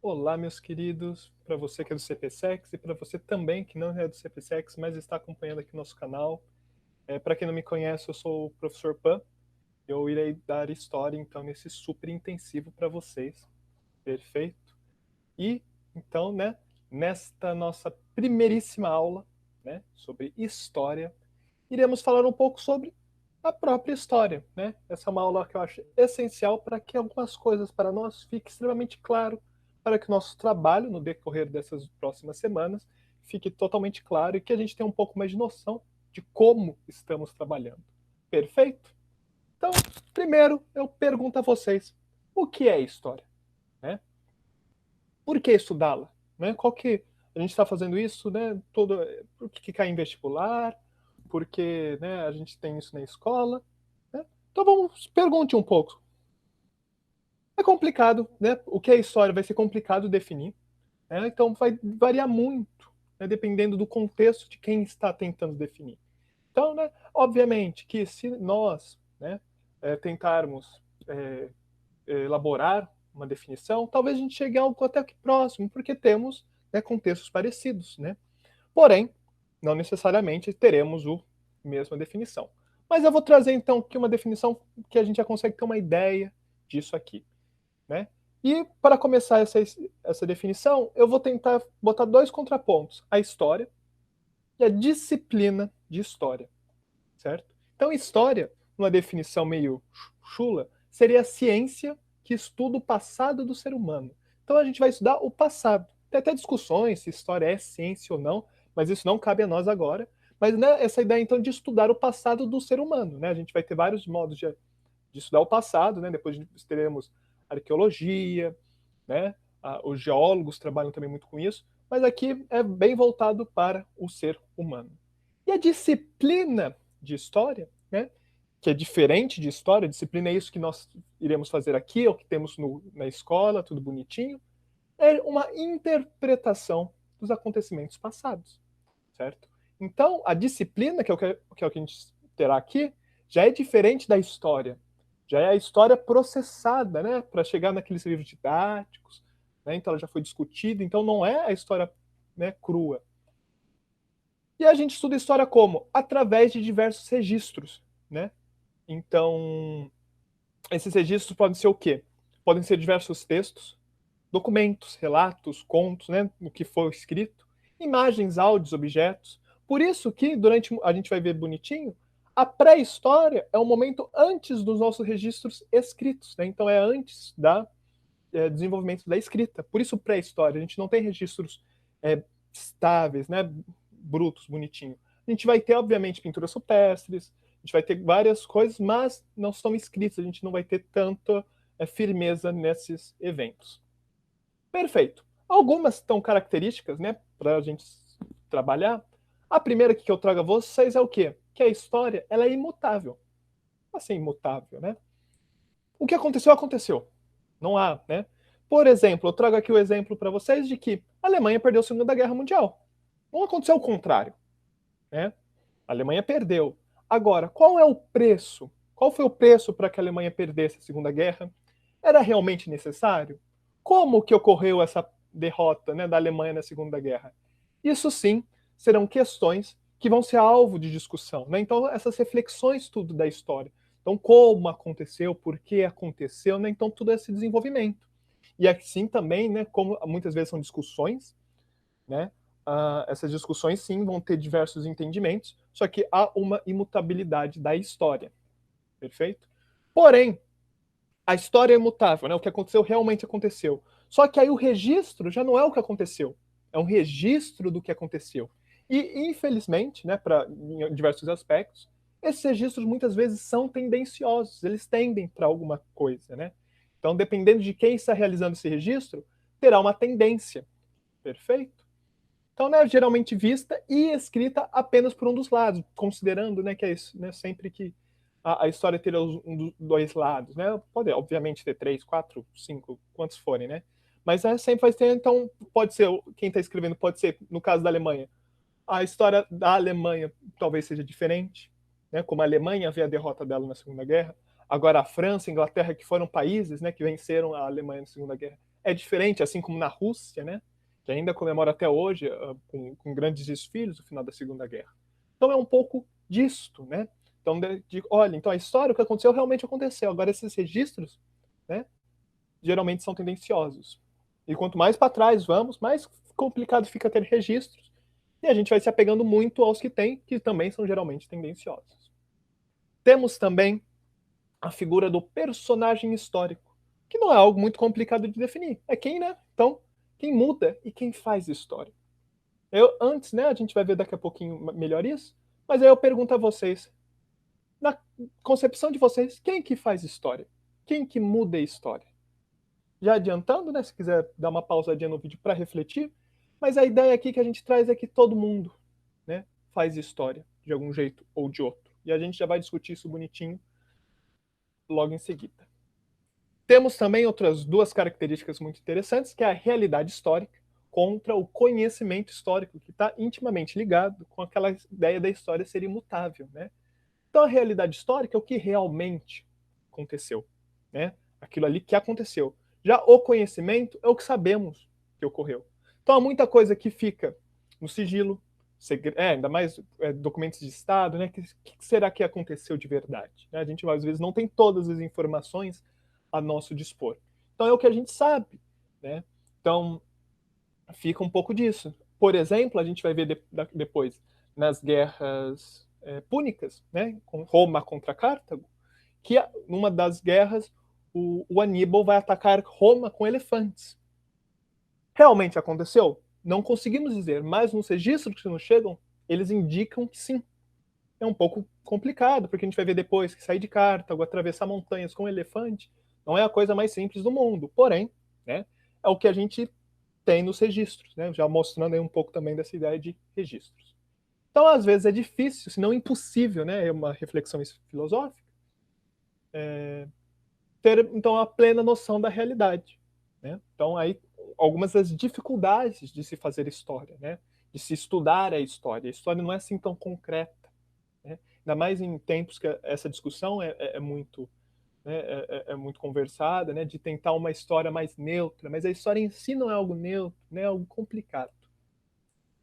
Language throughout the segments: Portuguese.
Olá, meus queridos, para você que é do CPSEX e para você também que não é do CPSEX, mas está acompanhando aqui o nosso canal. Para quem não me conhece, eu sou o professor Pan. Eu irei dar história, então, nesse super intensivo para vocês. Perfeito? E, então, né, nesta nossa primeiríssima aula, né, sobre história, iremos falar um pouco sobre a própria história, né? Essa é uma aula que eu acho essencial para que algumas coisas para nós fiquem extremamente claro, para que o nosso trabalho no decorrer dessas próximas semanas fique totalmente claro e que a gente tenha um pouco mais de noção de como estamos trabalhando. Perfeito? Então, primeiro eu pergunto a vocês, o que é história? Né? Por que estudá-la? Né? Qual que a gente está fazendo isso, né? Por que cai em vestibular? Porque, né, a gente tem isso na escola, né? Então vamos pergunte um pouco. É complicado, né? O que é história vai ser complicado definir, né? Então vai variar muito, né, dependendo do contexto de quem está tentando definir. Então, né, obviamente que se nós, né, tentarmos elaborar uma definição, talvez a gente chegue a algo até que próximo, porque temos, né, contextos parecidos, né? Porém, não necessariamente teremos a mesma definição. Mas eu vou trazer então aqui uma definição que a gente já consegue ter uma ideia disso aqui, né? E para começar essa definição, eu vou tentar botar dois contrapontos: a história e a disciplina de história, certo? Então, história, uma definição meio chula, seria a ciência que estuda o passado do ser humano. Então, a gente vai estudar o passado. Tem até discussões se história é ciência ou não, mas isso não cabe a nós agora. Mas né, essa ideia, então, de estudar o passado do ser humano. Né? A gente vai ter vários modos de estudar o passado, né? Depois teremos arqueologia, né? Os geólogos trabalham também muito com isso, mas aqui é bem voltado para o ser humano. E a disciplina de história, né? Que é diferente de história, a disciplina é isso que nós iremos fazer aqui, é o que temos na escola, tudo bonitinho, é uma interpretação dos acontecimentos passados, certo? Então, a disciplina, que é o que a gente terá aqui, já é diferente da história. Já é a história processada, né? Para chegar naqueles livros didáticos, né? Então ela já foi discutida, então não é a história, né, crua. E a gente estuda história como? Através de diversos registros, né? Então, esses registros podem ser o quê? Podem ser diversos textos, documentos, relatos, contos, né, o que for escrito, imagens, áudios, objetos. Por isso que, durante a gente vai ver bonitinho, a pré-história é um momento antes dos nossos registros escritos, né? Então é antes da desenvolvimento da escrita. Por isso pré-história, a gente não tem registros estáveis, né, brutos, bonitinho. A gente vai ter, obviamente, pinturas supestres, a gente vai ter várias coisas, mas não são escritas, a gente não vai ter tanta firmeza nesses eventos. Perfeito. Algumas estão características, né, para a gente trabalhar. A primeira que eu trago a vocês é o quê? Que a história, ela é imutável. Assim, imutável, né? O que aconteceu, aconteceu. Não há, né? Por exemplo, eu trago aqui o exemplo para vocês de que a Alemanha perdeu a Segunda Guerra Mundial. Não aconteceu o contrário, né? A Alemanha perdeu. Agora, qual é o preço? Qual foi o preço para que a Alemanha perdesse a Segunda Guerra? Era realmente necessário? Como que ocorreu essa derrota, né, da Alemanha na Segunda Guerra? Isso sim serão questões que vão ser alvo de discussão, né? Então essas reflexões tudo da história. Então como aconteceu, por que aconteceu, né? Então tudo esse desenvolvimento. E assim também, né, como muitas vezes são discussões, né? Essas discussões sim vão ter diversos entendimentos, só que há uma imutabilidade da história, perfeito? Porém, a história é imutável, né? O que aconteceu realmente aconteceu. Só que aí o registro já não é o que aconteceu, é um registro do que aconteceu. E infelizmente, né, em diversos aspectos, esses registros muitas vezes são tendenciosos, eles tendem para alguma coisa, né? Então, dependendo de quem está realizando esse registro, terá uma tendência, perfeito? Então, né, geralmente vista e escrita apenas por um dos lados, considerando, né, que é isso, né, sempre que a história ter um dos dois lados, né? Pode, obviamente, ter três, quatro, cinco, quantos forem, né? Mas sempre vai ter, então, pode ser, quem está escrevendo pode ser, no caso da Alemanha, a história da Alemanha talvez seja diferente, né? Como a Alemanha vê a derrota dela na Segunda Guerra. Agora a França e a Inglaterra, que foram países, né, que venceram a Alemanha na Segunda Guerra, é diferente, assim como na Rússia, né, que ainda comemora até hoje, com grandes desfiles, o final da Segunda Guerra. Então é um pouco disto, né? Então, olha, então a história, o que aconteceu, realmente aconteceu. Agora, esses registros, né, geralmente são tendenciosos. E quanto mais para trás vamos, mais complicado fica ter registros. E a gente vai se apegando muito aos que tem, que também são geralmente tendenciosos. Temos também a figura do personagem histórico, que não é algo muito complicado de definir. É quem, né? Então, quem muda e quem faz história. Antes, né, a gente vai ver daqui a pouquinho melhor isso, mas aí eu pergunto a vocês, na concepção de vocês, quem que faz história? Quem que muda a história? Já adiantando, né, se quiser dar uma pausadinha no vídeo para refletir, mas a ideia aqui que a gente traz é que todo mundo, né, faz história de algum jeito ou de outro. E a gente já vai discutir isso bonitinho logo em seguida. Temos também outras duas características muito interessantes, que é a realidade histórica contra o conhecimento histórico, que está intimamente ligado com aquela ideia da história ser imutável, né? Então a realidade histórica é o que realmente aconteceu, né? Aquilo ali que aconteceu. Já o conhecimento é o que sabemos que ocorreu. Então há muita coisa que fica no sigilo, ainda mais documentos de Estado, né? Que será que aconteceu de verdade? A gente às vezes não tem todas as informações a nosso dispor. Então é o que a gente sabe, né? Então fica um pouco disso. Por exemplo, a gente vai ver depois nas guerras púnicas, né? Com Roma contra Cartago, que numa das guerras o Aníbal vai atacar Roma com elefantes. Realmente aconteceu? Não conseguimos dizer, mas nos registros que nos chegam, eles indicam que sim. É um pouco complicado, porque a gente vai ver depois que sair de Cartago, atravessar montanhas com um elefante, não é a coisa mais simples do mundo. Porém, né, é o que a gente tem nos registros, né, já mostrando aí um pouco também dessa ideia de registros. Então, às vezes é difícil, se não impossível, né, é uma reflexão filosófica, ter então a plena noção da realidade, né? Então aí algumas das dificuldades de se fazer história, né? De se estudar a história. A história não é assim tão concreta, né? Ainda mais em tempos que essa discussão é muito, né, é muito conversada, né? De tentar uma história mais neutra, mas a história em si não é algo neutro, né? É algo complicado.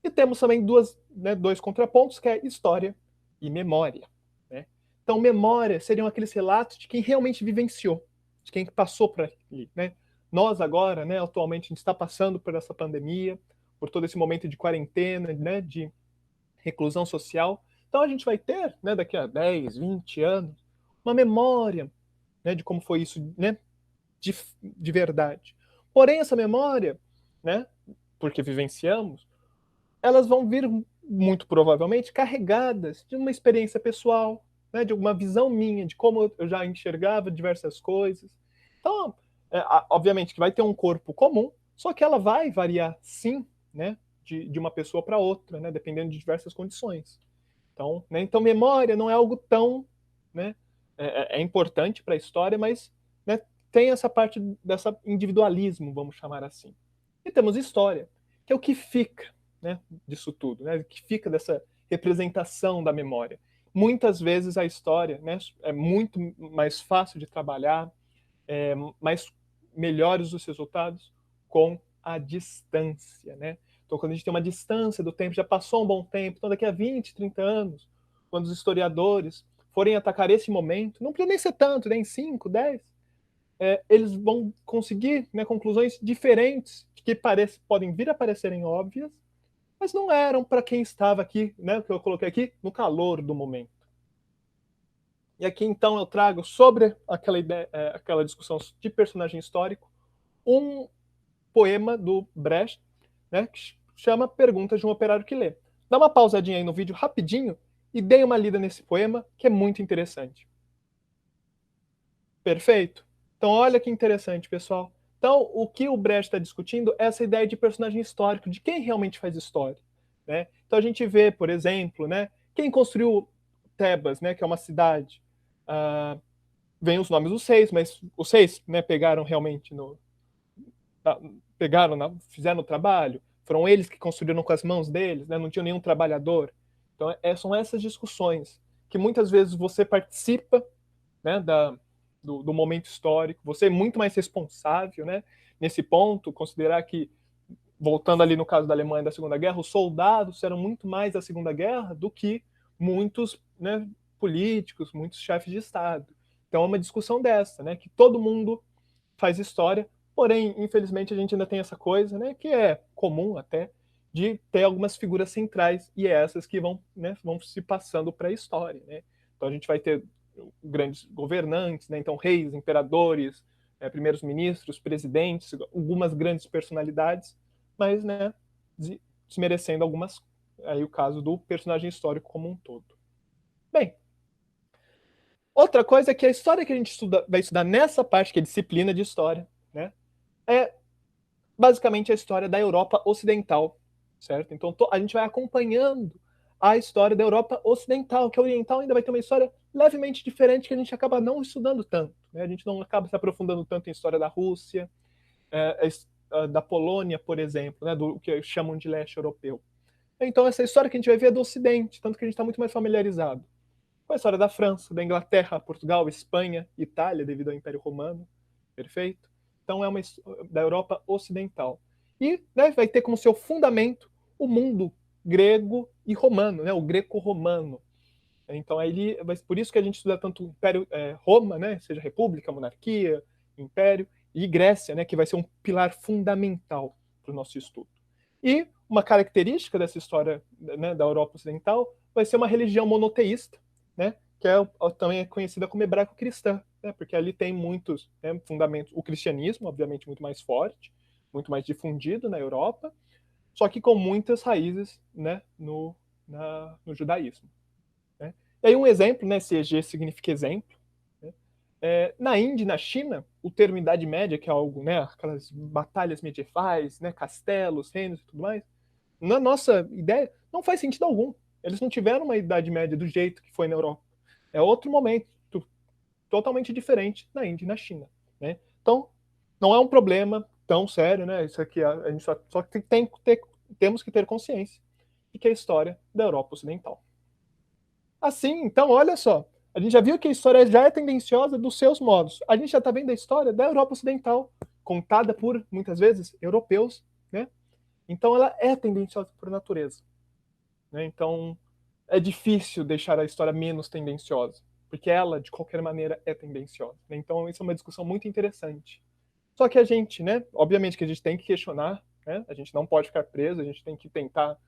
E temos também dois contrapontos, que é história e memória, né? Então, memória seriam aqueles relatos de quem realmente vivenciou, de quem passou por ali, né? Nós agora, né, atualmente, a gente está passando por essa pandemia, por todo esse momento de quarentena, né, de reclusão social. Então, a gente vai ter, né, daqui a 10, 20 anos, uma memória, né, de como foi isso, né, de verdade. Porém, essa memória, né, porque vivenciamos, elas vão vir muito provavelmente carregadas de uma experiência pessoal, né, de uma visão minha, de como eu já enxergava diversas coisas. Então, obviamente que vai ter um corpo comum, só que ela vai variar sim, né, de uma pessoa para outra, né, dependendo de diversas condições. Então, né, então memória não é algo tão, né, é importante para a história, mas, né, tem essa parte dessa individualismo, vamos chamar assim. E temos história, que é o que fica, né, disso tudo, né, o que fica dessa representação da memória. Muitas vezes a história, né, é muito mais fácil de trabalhar, mais melhores os resultados com a distância, né? Então, quando a gente tem uma distância do tempo, já passou um bom tempo, então daqui a 20, 30 anos, quando os historiadores forem atacar esse momento, não precisa nem ser tanto, nem 5, 10, eles vão conseguir, né, conclusões diferentes, que podem vir a parecerem óbvias, mas não eram para quem estava aqui, né, que eu coloquei aqui, no calor do momento. E aqui então eu trago sobre aquela ideia, aquela discussão de personagem histórico, um poema do Brecht, né, que chama Perguntas de um Operário que Lê. Dá uma pausadinha aí no vídeo rapidinho e dê uma lida nesse poema, que é muito interessante. Perfeito? Então olha que interessante, pessoal. Então o que o Brecht está discutindo é essa ideia de personagem histórico, de quem realmente faz história, né? Então a gente vê, por exemplo, né, quem construiu Tebas, né, que é uma cidade. Vem os nomes dos seis, mas os seis, né, pegaram realmente fizeram o trabalho, foram eles que construíram com as mãos deles, né, não tinha nenhum trabalhador. Então são essas discussões que muitas vezes você participa, né, do momento histórico, você é muito mais responsável, né? Nesse ponto, considerar que, voltando ali no caso da Alemanha da Segunda Guerra, os soldados eram muito mais da Segunda Guerra do que muitos, né, políticos, muitos chefes de Estado. Então é uma discussão dessa, né? Que todo mundo faz história, porém, infelizmente, a gente ainda tem essa coisa, né? Que é comum até, de ter algumas figuras centrais, e é essas que vão, né, vão se passando para a história, né? Então a gente vai ter grandes governantes, né? Então reis, imperadores, primeiros ministros, presidentes, algumas grandes personalidades, mas, né, desmerecendo algumas, aí o caso do personagem histórico como um todo. Bem, outra coisa é que a história que a gente vai estudar nessa parte, que é disciplina de história, né, é basicamente a história da Europa Ocidental, certo? Então a gente vai acompanhando a história da Europa Ocidental, que a Oriental ainda vai ter uma história levemente diferente, que a gente acaba não estudando tanto, né? A gente não acaba se aprofundando tanto em história da Rússia, da Polônia, por exemplo, né? Do que chamam de leste europeu. Então essa história que a gente vai ver é do Ocidente, tanto que a gente está muito mais familiarizado com a história da França, da Inglaterra, Portugal, Espanha, Itália, devido ao Império Romano, perfeito? Então é uma da Europa Ocidental. E, né, vai ter como seu fundamento o mundo grego e romano, né, o greco-romano. Então aí, por isso que a gente estuda tanto o Império, Roma, né, seja república, monarquia, império, e Grécia, né, que vai ser um pilar fundamental para o nosso estudo. E uma característica dessa história, né, da Europa Ocidental vai ser uma religião monoteísta, né, que também é conhecida como hebraico-cristã, né, porque ali tem muitos, né, fundamentos. O cristianismo, obviamente, muito mais forte, muito mais difundido na Europa, só que com muitas raízes, né, no judaísmo. Né? E aí um exemplo, né, CG significa exemplo. Né? Na Índia e na China, o termo Idade Média, que é algo, né, aquelas batalhas medievais, né, castelos, reinos e tudo mais, na nossa ideia, não faz sentido algum. Eles não tiveram uma Idade Média do jeito que foi na Europa. É outro momento totalmente diferente na Índia e na China. Né? Então, não é um problema tão sério, né? Isso aqui a gente só temos que ter consciência de que é a história da Europa Ocidental. Assim, então, olha só. A gente já viu que a história já é tendenciosa dos seus modos. A gente já está vendo a história da Europa Ocidental, contada por, muitas vezes, europeus, né? Então, ela é tendenciosa por natureza. Né? Então, é difícil deixar a história menos tendenciosa, porque ela, de qualquer maneira, é tendenciosa. Né? Então, isso é uma discussão muito interessante. Só que a gente, né, obviamente que a gente tem que questionar, né? A gente não pode ficar preso, a gente tem que tentar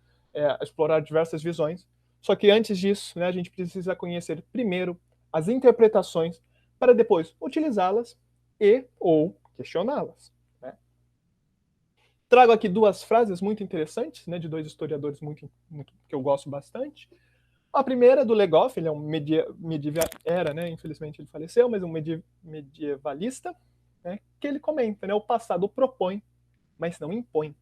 explorar diversas visões. Só que antes disso, né, a gente precisa conhecer primeiro as interpretações para depois utilizá-las e ou questioná-las. Né? Trago aqui duas frases muito interessantes, né, de dois historiadores que eu gosto bastante. A primeira é do Legoff, ele é um era, né, infelizmente ele faleceu, mas um medievalista, né, que ele comenta, né, o passado propõe, mas não impõe.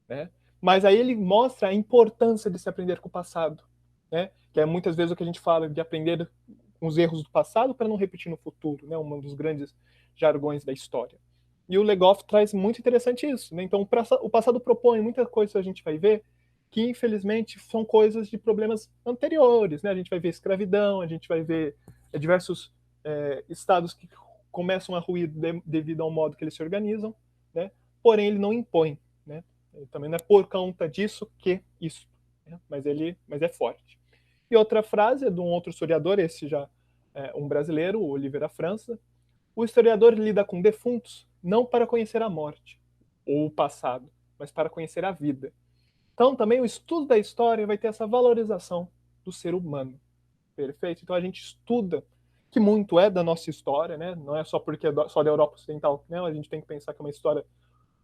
Né? Mas aí ele mostra a importância de se aprender com o passado, né? Que é muitas vezes o que a gente fala de aprender com os erros do passado para não repetir no futuro, né? Um dos grandes jargões da história. E o Legoff traz muito interessante isso, né? Então o passado propõe muita coisa que a gente vai ver que infelizmente são coisas de problemas anteriores, né? A gente vai ver escravidão, a gente vai ver diversos estados que começam a ruir devido ao modo que eles se organizam, né? Porém ele não impõe, né? Também não é por conta disso que isso, né? mas é forte. E outra frase é de um outro historiador, esse já é um brasileiro, o Oliveira França. O historiador lida com defuntos não para conhecer a morte ou o passado, mas para conhecer a vida. Então também o estudo da história vai ter essa valorização do ser humano. Perfeito? Então a gente estuda, que muito é da nossa história, né? Não é só porque é só da Europa Ocidental, né? A gente tem que pensar que é uma história,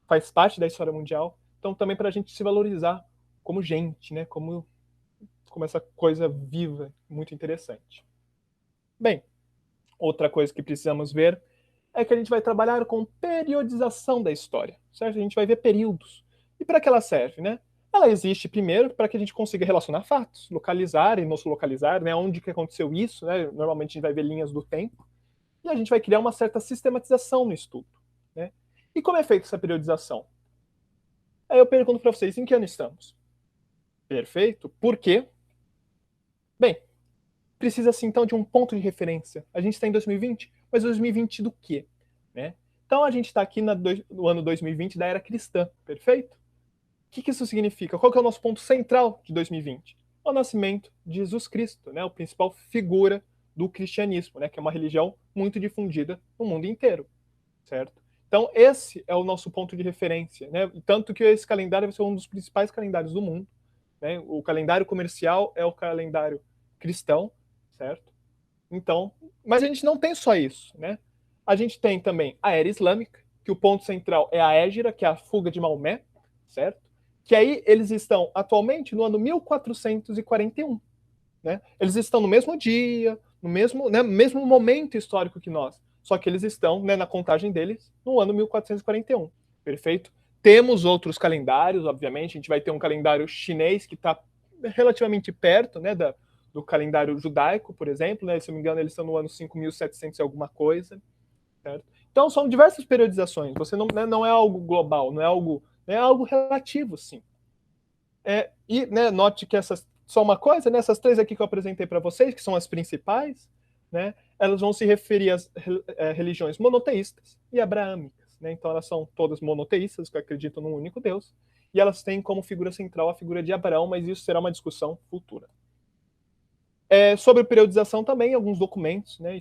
faz parte da história mundial. Então também para a gente se valorizar como gente, né? Como essa coisa viva, muito interessante. Bem, outra coisa que precisamos ver é que a gente vai trabalhar com periodização da história, certo? A gente vai ver períodos. E para que ela serve, né? Ela existe primeiro para que a gente consiga relacionar fatos, localizar e nos localizar, né? Onde que aconteceu isso, né? Normalmente a gente vai ver linhas do tempo e a gente vai criar uma certa sistematização no estudo, né? E como é feita essa periodização? Aí eu pergunto para vocês, em que ano estamos? Perfeito. Por quê? Bem, precisa-se então de um ponto de referência. A gente está em 2020, Mas 2020 do quê? Né? Então a gente está aqui no ano 2020 da era cristã, perfeito? O que isso significa? Qual que é o nosso ponto central de 2020? O nascimento de Jesus Cristo, né? A principal figura do cristianismo, né? Que é uma religião muito difundida no mundo inteiro, certo? Então esse é o nosso ponto de referência, né? Tanto que esse calendário vai ser um dos principais calendários do mundo, né? O calendário comercial é o calendário cristão, certo? Então, mas a gente não tem só isso, né? A gente tem também a era islâmica, que o ponto central é a Hégira, que é a fuga de Maomé, certo? Que aí eles estão atualmente no ano 1441, né? Eles estão no mesmo dia, no mesmo momento histórico que nós, só que eles estão, né, na contagem deles no ano 1441, perfeito? Temos outros calendários, obviamente, a gente vai ter um calendário chinês que está relativamente perto, né, do calendário judaico, por exemplo, né? Se eu não me engano, eles estão no ano 5.700 e alguma coisa, certo? Então são diversas periodizações. Você não é algo global, não é algo relativo, sim. E né, note que só uma coisa, né, essas três aqui que eu apresentei para vocês, que são as principais, né, elas vão se referir às religiões monoteístas e abraâmicas. Né? Então elas são todas monoteístas, que acreditam num único Deus, e elas têm como figura central a figura de Abraão, mas isso será uma discussão futura. Sobre periodização também, alguns documentos, né,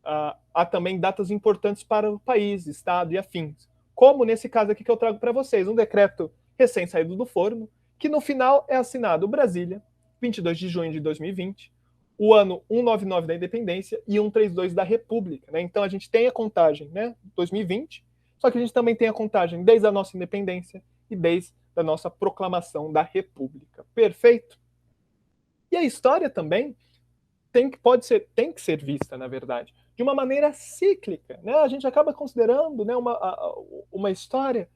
há também datas importantes para o país, estado e afins. Como nesse caso aqui que eu trago para vocês, um decreto recém-saído do forno, que no final é assinado Brasília, 22 de junho de 2020, o ano 199 da independência e 132 da República. Né? Então a gente tem a contagem, né, 2020, só que a gente também tem a contagem desde a nossa independência e desde a nossa proclamação da República. Perfeito? E a história também tem que ser vista, na verdade, de uma maneira cíclica. Né? A gente acaba considerando, né, uma história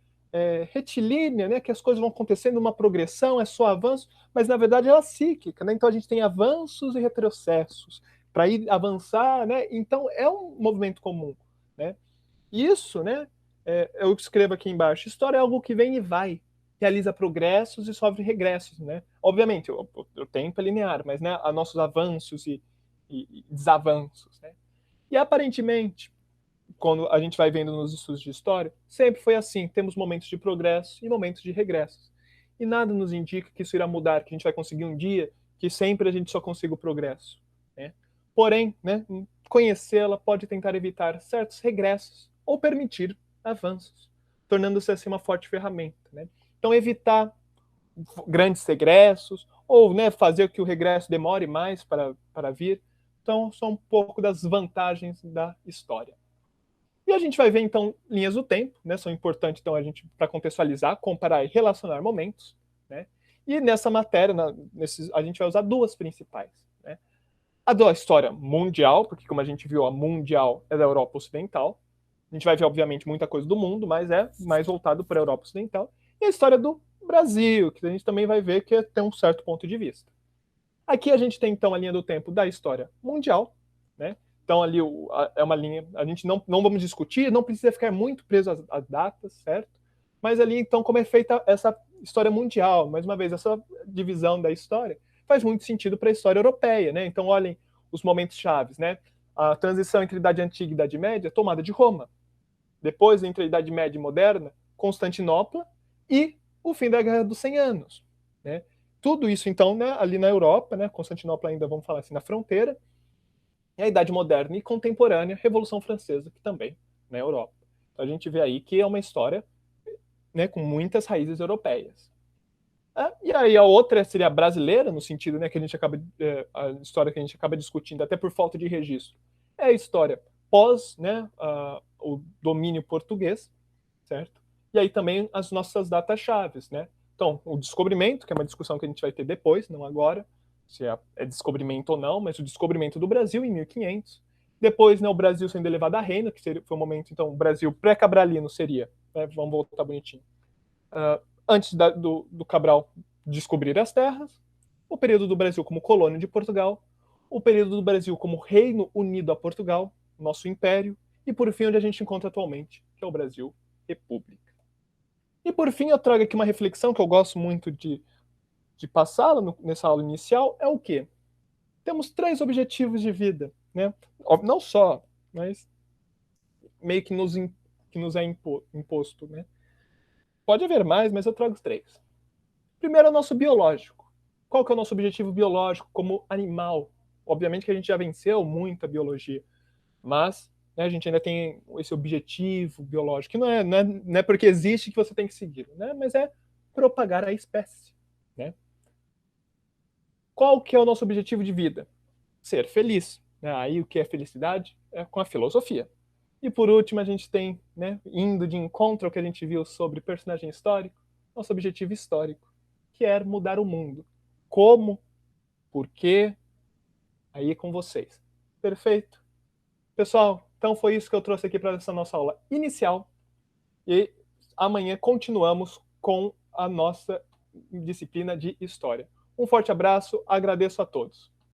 retilínea, né, que as coisas vão acontecendo numa progressão, é só avanço, mas na verdade ela é cíclica. Né? Então a gente tem avanços e retrocessos para ir avançar. Né? Então é um movimento comum. Né? Isso, né, eu escrevo aqui embaixo, história é algo que vem e vai, realiza progressos e sofre regressos, né? Obviamente, o tempo é linear, mas né, a nossos avanços e desavanços, né? E aparentemente, quando a gente vai vendo nos estudos de história, sempre foi assim, temos momentos de progresso e momentos de regressos. E nada nos indica que isso irá mudar, que a gente vai conseguir um dia que sempre a gente só consiga o progresso, né? Porém, né, conhecê-la pode tentar evitar certos regressos ou permitir avanços, tornando-se assim uma forte ferramenta, né? Então, evitar grandes regressos ou né, fazer que o regresso demore mais para vir. Então, são um pouco das vantagens da história. E a gente vai ver, então, linhas do tempo, né? São importantes, então, a gente para contextualizar, comparar e relacionar momentos, né? E nessa matéria, a gente vai usar duas principais, né? A da história mundial, porque como a gente viu, a mundial é da Europa Ocidental. A gente vai ver, obviamente, muita coisa do mundo, mas é mais voltado para a Europa Ocidental. E a história do Brasil, que a gente também vai ver que tem um certo ponto de vista. Aqui a gente tem, então, a linha do tempo da história mundial, né? Então, ali é uma linha, a gente não vamos discutir, não precisa ficar muito preso às datas, certo? Mas ali, então, como é feita essa história mundial, mais uma vez, essa divisão da história, faz muito sentido para a história europeia, né? Então, olhem os momentos chaves, né? A transição entre Idade Antiga e Idade Média, tomada de Roma. Depois, entre a Idade Média e Moderna, Constantinopla e o fim da Guerra dos 100 Anos, né? Tudo isso, então, né, ali na Europa, né? Constantinopla ainda, vamos falar assim, na fronteira, e a Idade Moderna e Contemporânea, Revolução Francesa, que também na Europa. Então, a gente vê aí que é uma história, né, com muitas raízes europeias. E aí a outra seria brasileira, no sentido, né, que a gente acaba a história que a gente acaba discutindo até por falta de registro. É a história pós, né, o domínio português, certo? E aí também as nossas datas chaves, né? Então, o descobrimento, que é uma discussão que a gente vai ter depois, não agora, se é descobrimento ou não, mas o descobrimento do Brasil em 1500. Depois, né, o Brasil sendo elevado a reino, que foi o momento, então, o Brasil pré-cabralino seria, né, vamos voltar bonitinho, antes do Cabral descobrir as terras, o período do Brasil como colônia de Portugal, o período do Brasil como Reino Unido a Portugal, nosso império, e por fim onde a gente encontra atualmente, que é o Brasil República. E por fim eu trago aqui uma reflexão que eu gosto muito de passá-la nessa aula inicial, é o quê? Temos três objetivos de vida, né? Não só mas meio que nos é imposto, né? Pode haver mais, mas eu trago os 3. Primeiro é o nosso biológico. Qual que é o nosso objetivo biológico como animal? Obviamente que a gente já venceu muita biologia, mas né, a gente ainda tem esse objetivo biológico, que não é porque existe que você tem que seguir, né? Mas é propagar a espécie. Né? Qual que é o nosso objetivo de vida? Ser feliz. Né? Aí o que é felicidade? É com a filosofia. E por último, a gente tem, né, indo de encontro ao que a gente viu sobre personagem histórico, nosso objetivo histórico, que é mudar o mundo. Como? Por quê? Aí é com vocês. Perfeito? Pessoal, então foi isso que eu trouxe aqui para essa nossa aula inicial. E amanhã continuamos com a nossa disciplina de História. Um forte abraço, agradeço a todos.